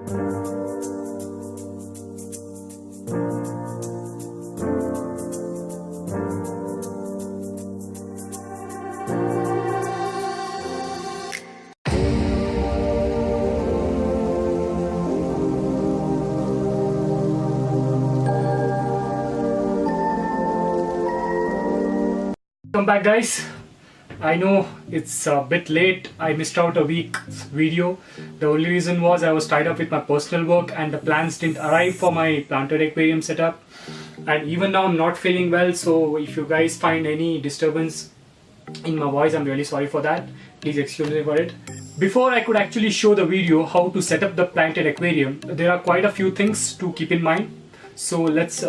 Welcome back, guys. I know it's a bit late. I missed out a week's video. The only reason was I was tied up with my personal work and the plans didn't arrive for my planted aquarium setup. And even now I'm not feeling well, so if you guys find any disturbance in my voice, I'm really sorry for that. Please excuse me for it. Before I could actually show the video how to set up the planted aquarium, there are quite a few things to keep in mind. So let's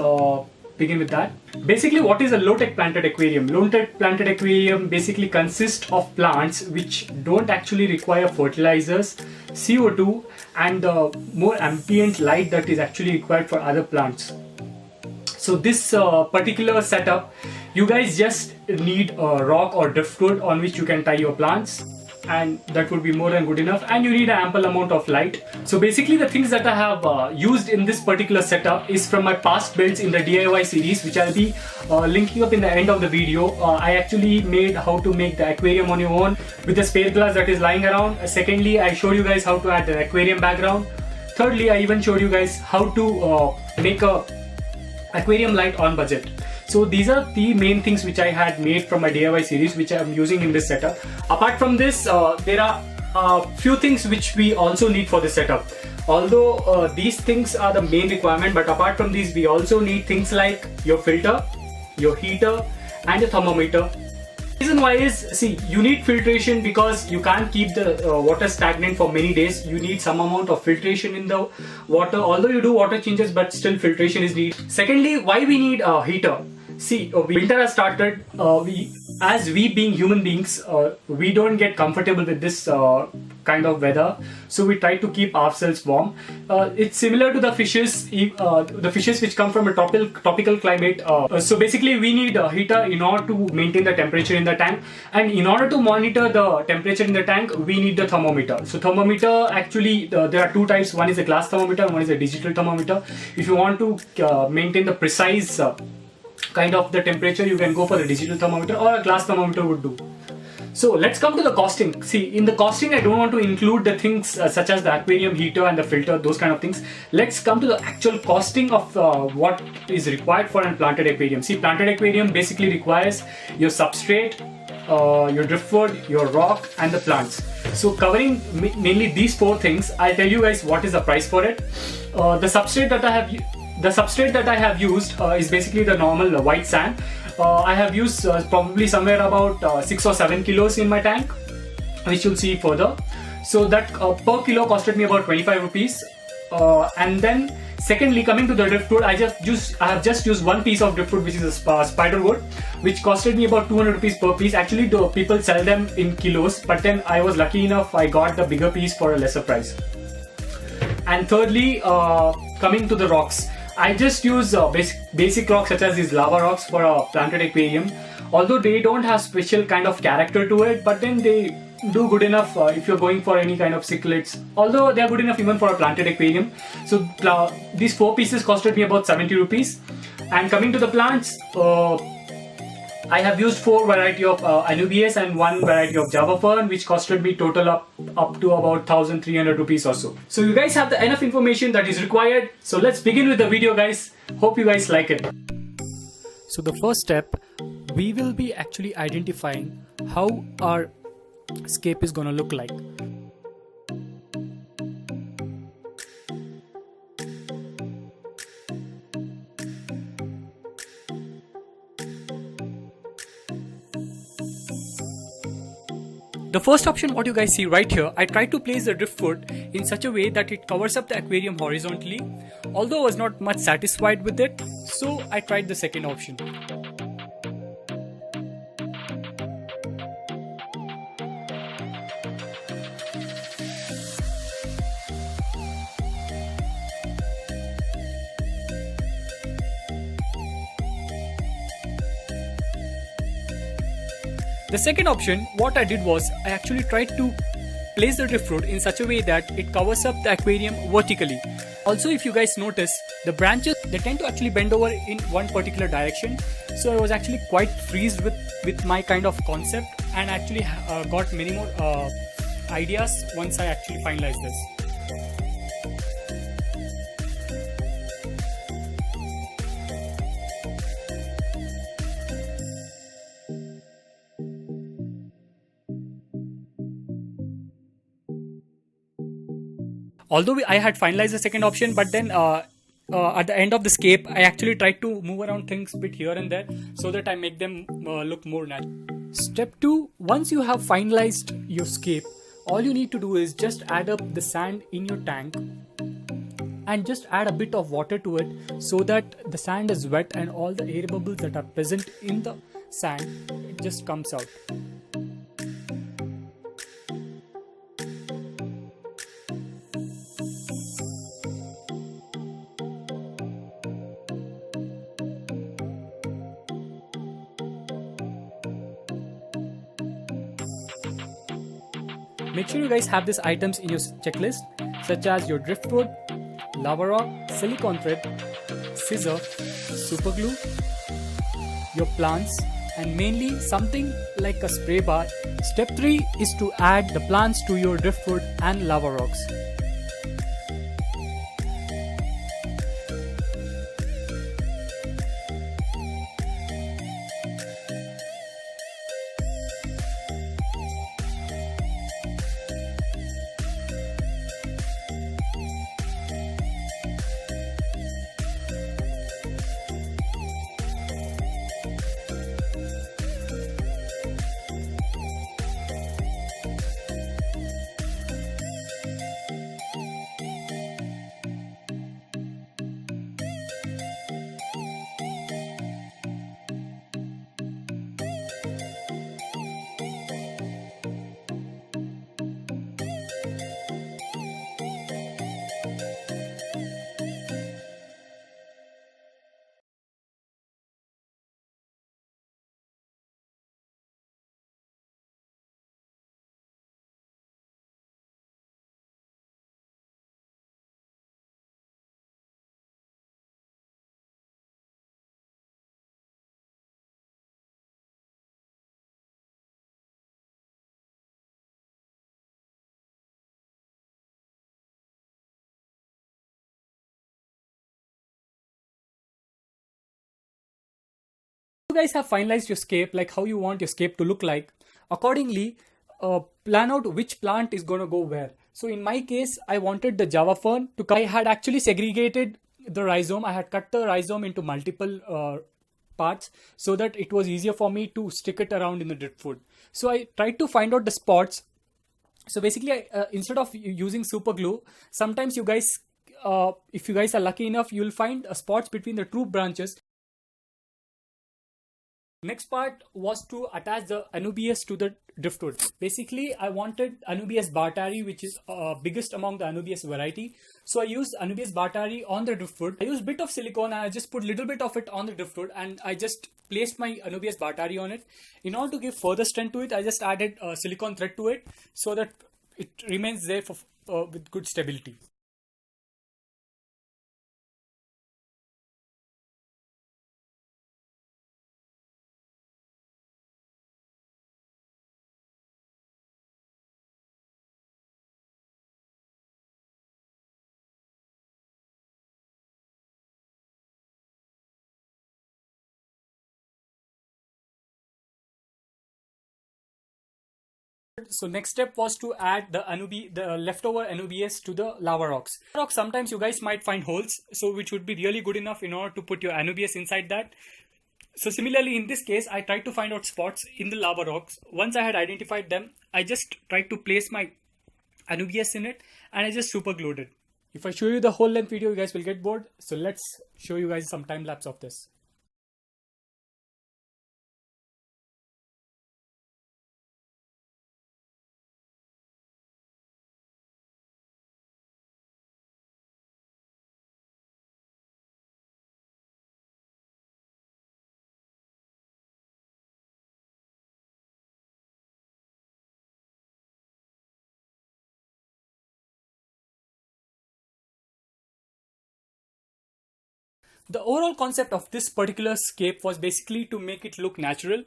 begin with that. Basically, what is a low-tech planted aquarium? Low-tech planted aquarium basically consists of plants which don't actually require fertilizers, CO2 and the more ambient light that is actually required for other plants. So this particular setup, you guys just need a rock or driftwood on which you can tie your plants, and that would be more than good enough, and you need an ample amount of light. So basically the things that I have used in this particular setup is from my past builds in the DIY series, which I'll be linking up in the end of the video. I actually made how to make the aquarium on your own with the spare glass that is lying around. Secondly, I showed you guys how to add the aquarium background. Thirdly, I even showed you guys how to make a aquarium light on budget. So these are the main things which I had made from my DIY series, which I am using in this setup. Apart from this, there are a few things which we also need for this setup. Although these things are the main requirement, but apart from these, we also need things like your filter, your heater, and a thermometer. The reason why is, see, you need filtration because you can't keep the water stagnant for many days. You need some amount of filtration in the water, although you do water changes, but still filtration is needed. Secondly, why we need a heater? See, winter has started. We being human beings, we don't get comfortable with this kind of weather, so we try to keep ourselves warm. It's similar to the fishes which come from a tropical climate. So basically we need a heater in order to maintain the temperature in the tank, and in order to monitor the temperature in the tank, we need the thermometer. So thermometer, actually there are two types. One is a glass thermometer and one is a digital thermometer. If you want to maintain the precise kind of the temperature, you can go for the digital thermometer, or a glass thermometer would do. So let's come to the costing. See, in the costing I don't want to include the things such as the aquarium heater and the filter, those kind of things. Let's come to the actual costing of what is required for a planted aquarium. See, planted aquarium basically requires your substrate, your driftwood, your rock, and the plants. So covering mainly these four things, I'll tell you guys what is the price for it. The substrate that I have used is basically the normal white sand. I have used probably somewhere about 6 or 7 kilos in my tank, which you'll see further. So that per kilo costed me about 25 rupees. And then secondly, coming to the driftwood, I have just used one piece of driftwood, which is a spider wood, which costed me about 200 rupees per piece. Actually, the people sell them in kilos, but then I was lucky enough, I got the bigger piece for a lesser price. And thirdly, coming to the rocks, I just use basic rocks such as these lava rocks for a planted aquarium. Although they don't have special kind of character to it, but then they do good enough if you're going for any kind of cichlids. Although they are good enough even for a planted aquarium. So these 4 pieces costed me about 70 rupees. And coming to the plants, I have used 4 variety of Anubias and 1 variety of Java fern, which costed me total up to about 1300 rupees or so. So you guys have enough information that is required. So let's begin with the video, guys. Hope you guys like it. So the first step, we will be actually identifying how our scape is gonna look like. The first option, what you guys see right here, I tried to place the driftwood in such a way that it covers up the aquarium horizontally. Although I was not much satisfied with it, so I tried the second option. The second option, what I did was I actually tried to place the driftwood in such a way that it covers up the aquarium vertically. Also, if you guys notice, the branches, they tend to actually bend over in one particular direction. So I was actually quite pleased with my kind of concept, and actually got many more ideas once I actually finalized this. Although I had finalized the second option, but then at the end of the scape, I actually tried to move around things a bit here and there so that I make them look more natural. Step 2, once you have finalized your scape, all you need to do is just add up the sand in your tank and just add a bit of water to it so that the sand is wet and all the air bubbles that are present in the sand, it just comes out. Make sure you guys have these items in your checklist, such as your driftwood, lava rock, silicone thread, scissor, super glue, your plants, and mainly something like a spray bar. Step 3 is to add the plants to your driftwood and lava rocks. You guys have finalized your scape, like how you want your scape to look like. Accordingly, plan out which plant is going to go where. So in my case, I wanted the java fern to come. I had actually segregated the rhizome. I had cut the rhizome into multiple parts so that it was easier for me to stick it around in the driftwood. So I tried to find out the spots. So basically, instead of using super glue, sometimes you guys, if you guys are lucky enough, you'll find spots between the two branches. Next part was to attach the Anubias to the driftwood. Basically, I wanted Anubias bartari, which is biggest among the Anubias variety. So I used Anubias bartari on the driftwood. I used a bit of silicone and I just put a little bit of it on the driftwood, and I just placed my Anubias bartari on it. In order to give further strength to it, I just added silicone thread to it so that it remains there for with good stability. So next step was to add the leftover Anubias to the lava rocks. Sometimes you guys might find holes, so which would be really good enough in order to put your Anubias inside that. So similarly, in this case, I tried to find out spots in the lava rocks. Once I had identified them, I just tried to place my Anubias in it, and I just super glued it. If I show you the whole length video, you guys will get bored. So let's show you guys some time lapse of this. The overall concept of this particular scape was basically to make it look natural.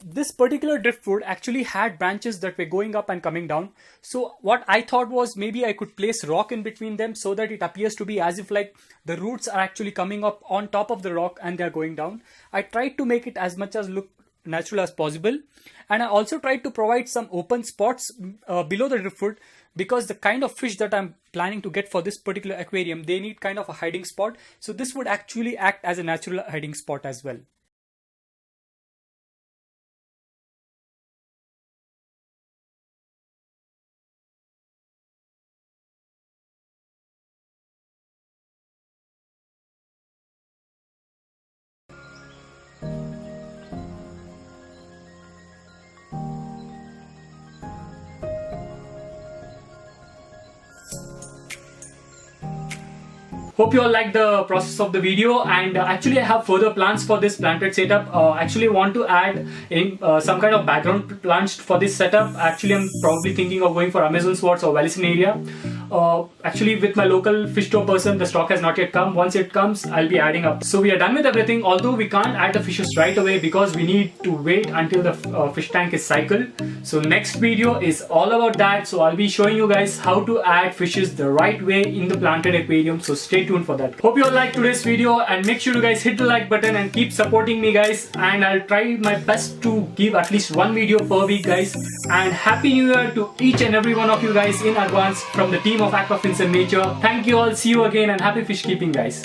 This particular driftwood actually had branches that were going up and coming down. So what I thought was maybe I could place rock in between them so that it appears to be as if like the roots are actually coming up on top of the rock and they are going down. I tried to make it as much as look natural as possible, and I also tried to provide some open spots below the driftwood, because the kind of fish that I'm planning to get for this particular aquarium, they need kind of a hiding spot. So this would actually act as a natural hiding spot as well. Hope you all like the process of the video, and actually I have further plans for this planted setup. Actually want to add in some kind of background plants for this setup. Actually I'm probably thinking of going for Amazon swards or Wellison area. Actually with my local fish store person, the stock has not yet come. Once it comes, I'll be adding up. So we are done with everything, although we can't add the fishes right away because we need to wait until the fish tank is cycled. So next video is all about that. So I'll be showing you guys how to add fishes the right way in the planted aquarium. So stay tuned for that. Hope you all liked today's video, and make sure you guys hit the like button and keep supporting me guys, and I'll try my best to give at least one video per week guys. And happy new year to each and every one of you guys in advance from the team of AQUAFINS and Nature. Thank you all, see you again, and happy fish keeping guys.